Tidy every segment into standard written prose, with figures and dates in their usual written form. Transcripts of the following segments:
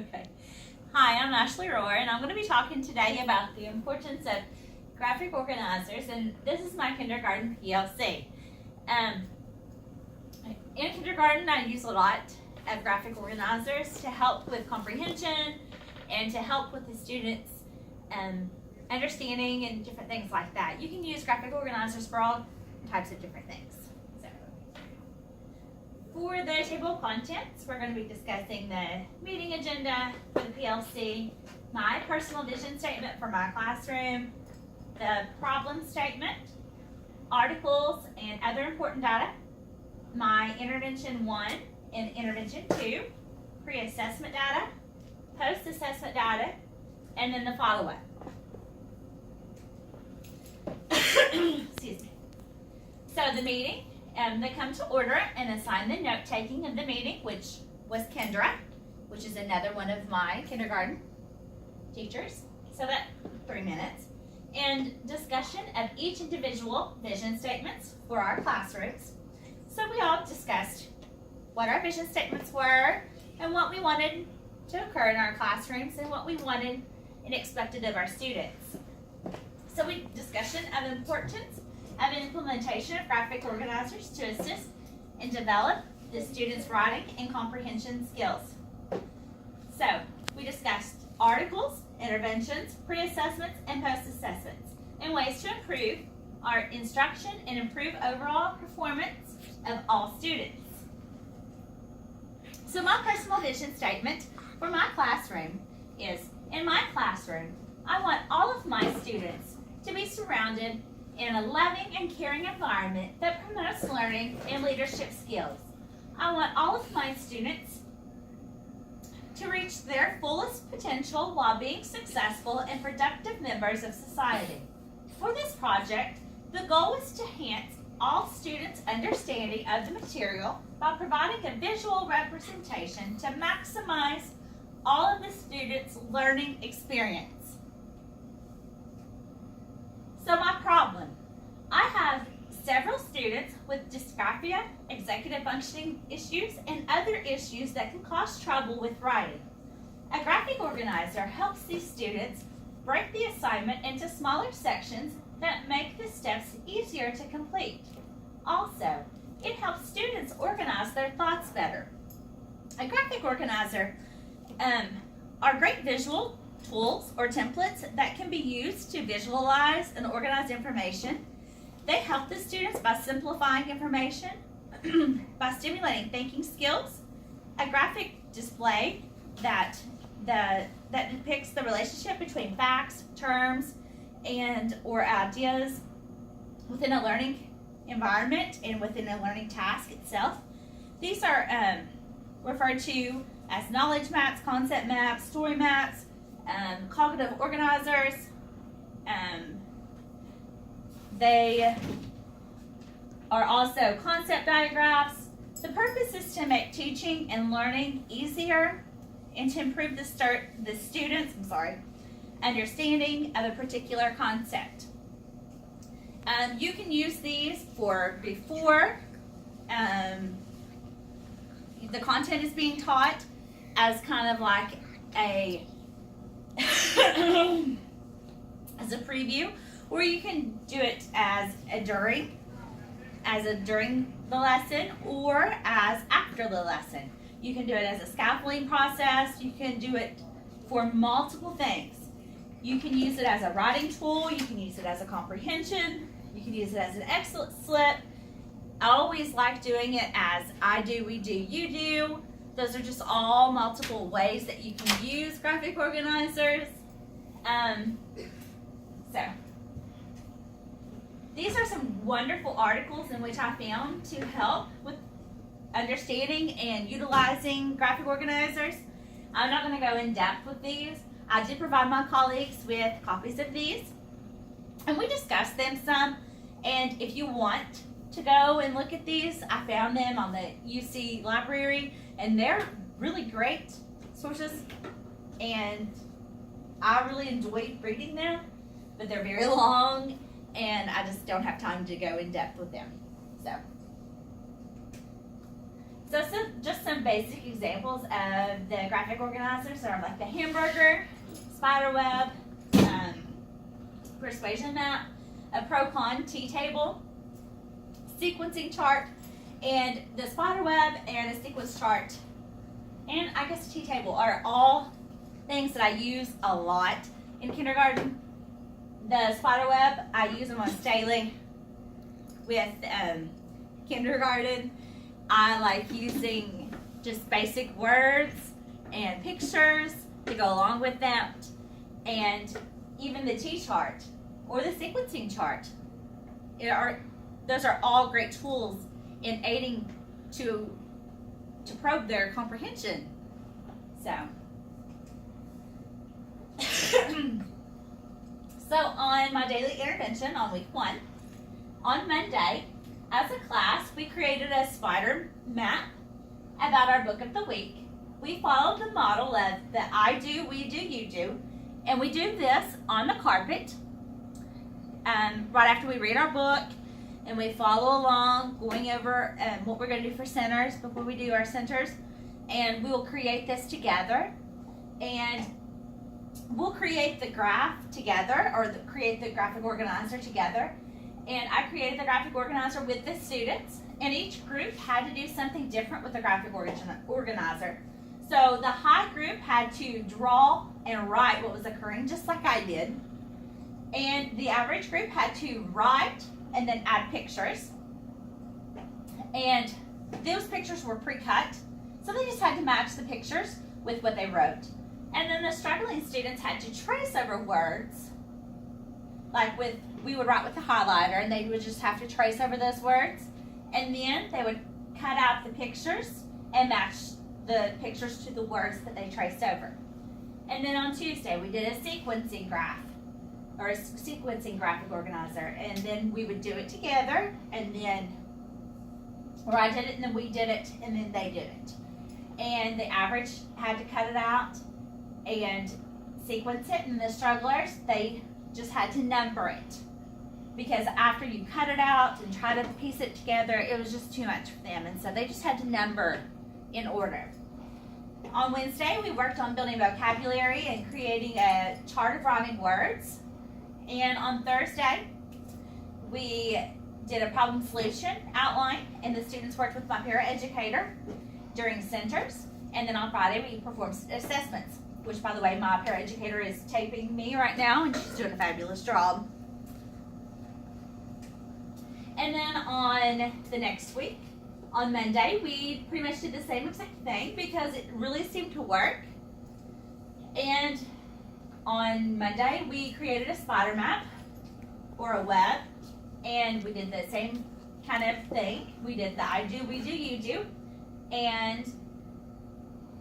Okay. Hi, I'm Ashley Rohr, and I'm going to be talking today about the importance of graphic organizers, and this is my kindergarten PLC. In kindergarten, I use a lot of graphic organizers to help with comprehension and to help with the students' understanding and different things like that. You can use graphic organizers for all types of different things. For the table of contents, we're going to be discussing the meeting agenda for the PLC, my personal vision statement for my classroom, the problem statement, articles and other important data, my intervention 1 and intervention 2, pre-assessment data, post-assessment data, and then the follow-up. Excuse me. So the meeting. They come to order and assign the note-taking of the meeting, which was Kendra, which is another one of my kindergarten teachers. So that 3 minutes. And discussion of each individual vision statements for our classrooms. So we all discussed what our vision statements were and what we wanted to occur in our classrooms and what we wanted and expected of our students. So we discussion of importance of implementation of graphic organizers to assist and develop the students' writing and comprehension skills. So we discussed articles, interventions, pre-assessments, and post-assessments, and ways to improve our instruction and improve overall performance of all students. So my personal vision statement for my classroom is, in my classroom, I want all of my students to be surrounded in a loving and caring environment that promotes learning and leadership skills. I want all of my students to reach their fullest potential while being successful and productive members of society. For this project, the goal is to enhance all students' understanding of the material by providing a visual representation to maximize all of the students' learning experience. So my problem, I have several students with dysgraphia, executive functioning issues, and other issues that can cause trouble with writing. A graphic organizer helps these students break the assignment into smaller sections that make the steps easier to complete. Also, it helps students organize their thoughts better. A graphic organizer are great visual tools or templates that can be used to visualize and organize information. They help the students by simplifying information, by stimulating thinking skills. A graphic display that depicts the relationship between facts, terms, and or ideas within a learning environment and within a learning task itself. These are referred to as knowledge maps, concept maps, story maps, cognitive organizers. They are also concept diagrams. The purpose is to make teaching and learning easier and to improve the students' understanding of a particular concept. You can use these for before the content is being taught as kind of like a as a preview, or you can do it as a during the lesson or as after the lesson. You can do it as a scaffolding process. You can do it for multiple things. You can use it as a writing tool. You can use it as a comprehension. You can use it as an excellent slip. I always like doing it as I do, we do, you do. Those are just all multiple ways that you can use graphic organizers. So these are some wonderful articles in which I found to help with understanding and utilizing graphic organizers. I'm not going to go in depth with these. I did provide my colleagues with copies of these, and we discussed them some. And if you want to go and look at these, I found them on the UC library, and they're really great sources, and I really enjoyed reading them, but they're very long, and I just don't have time to go in depth with them. So just some basic examples of the graphic organizers are like the hamburger, spider web, persuasion map, a pro-con T-table, sequencing chart, and the spider web and a sequence chart, and I guess a T-table are all things that I use a lot in kindergarten. The spider web, I use them almost daily with kindergarten. I like using just basic words and pictures to go along with that, and even the T-chart or the sequencing chart. Those are all great tools in aiding to probe their comprehension. So, so on my daily intervention on week 1, on Monday, as a class, we created a spider map about our book of the week. We followed the model of the I do, we do, you do, and we do this on the carpet right after we read our book, and we follow along, going over what we're going to do for centers before we do our centers, and we will create this together, and we'll create the graph together, or create the graphic organizer together. And I created the graphic organizer with the students, and each group had to do something different with the graphic organizer. So the high group had to draw and write what was occurring, just like I did. And the average group had to write and then add pictures. And those pictures were pre-cut, so they just had to match the pictures with what they wrote. And then the struggling students had to trace over words, like we would write with the highlighter, and they would just have to trace over those words, and then they would cut out the pictures and match the pictures to the words that they traced over. And then on Tuesday we did a sequencing graph, or a sequencing graphic organizer, and then we would do it together, and then, or I did it and then we did it and then they did it. And the average had to cut it out and sequence it, and the strugglers, they just had to number it, because after you cut it out and try to piece it together, it was just too much for them, and so they just had to number in order. On Wednesday, we worked on building vocabulary and creating a chart of rhyming words, and on Thursday, we did a problem solution outline, and the students worked with my paraeducator during centers, and then on Friday, we performed assessments, which, by the way, my paraeducator is taping me right now, and she's doing a fabulous job. And then on the next week, on Monday, we pretty much did the same exact thing because it really seemed to work. And on Monday, we created a spider map or a web, and we did the same kind of thing. We did the I do, we do, you do, and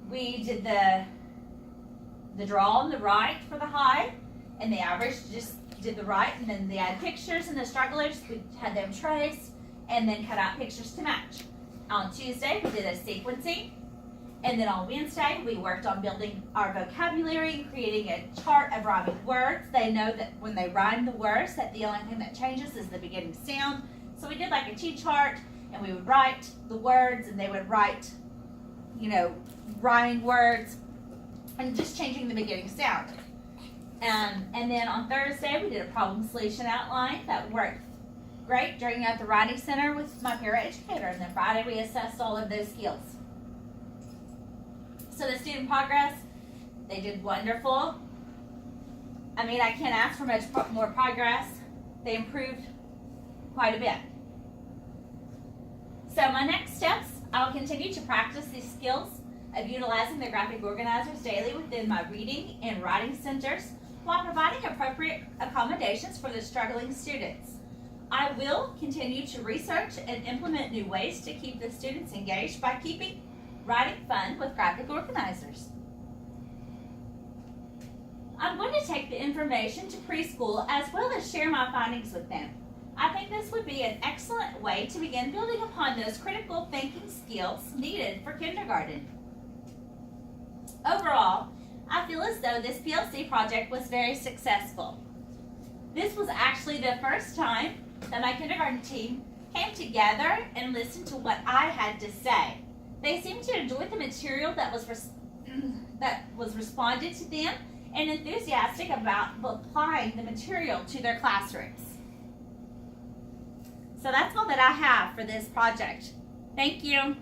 we did the draw and the write for the high, and the average just did the write, and then they add pictures, and the strugglers, we had them trace and then cut out pictures to match. On Tuesday, we did a sequencing, and then on Wednesday, we worked on building our vocabulary and creating a chart of rhyming words. They know that when they rhyme the words, that the only thing that changes is the beginning sound. So we did like a T-chart, and we would write the words, and they would write, rhyming words, and just changing the beginning sound. And then on Thursday, we did a problem solution outline that worked great during at the writing center with my paraeducator. And then Friday, we assessed all of those skills. So the student progress, they did wonderful. I mean, I can't ask for much more progress. They improved quite a bit. So my next steps, I'll continue to practice these skills of utilizing the graphic organizers daily within my reading and writing centers while providing appropriate accommodations for the struggling students. I will continue to research and implement new ways to keep the students engaged by keeping writing fun with graphic organizers. I'm going to take the information to preschool as well as share my findings with them. I think this would be an excellent way to begin building upon those critical thinking skills needed for kindergarten. Overall, I feel as though this PLC project was very successful. This was actually the first time that my kindergarten team came together and listened to what I had to say. They seemed to enjoy the material that was responded to them and enthusiastic about applying the material to their classrooms. So that's all that I have for this project. Thank you.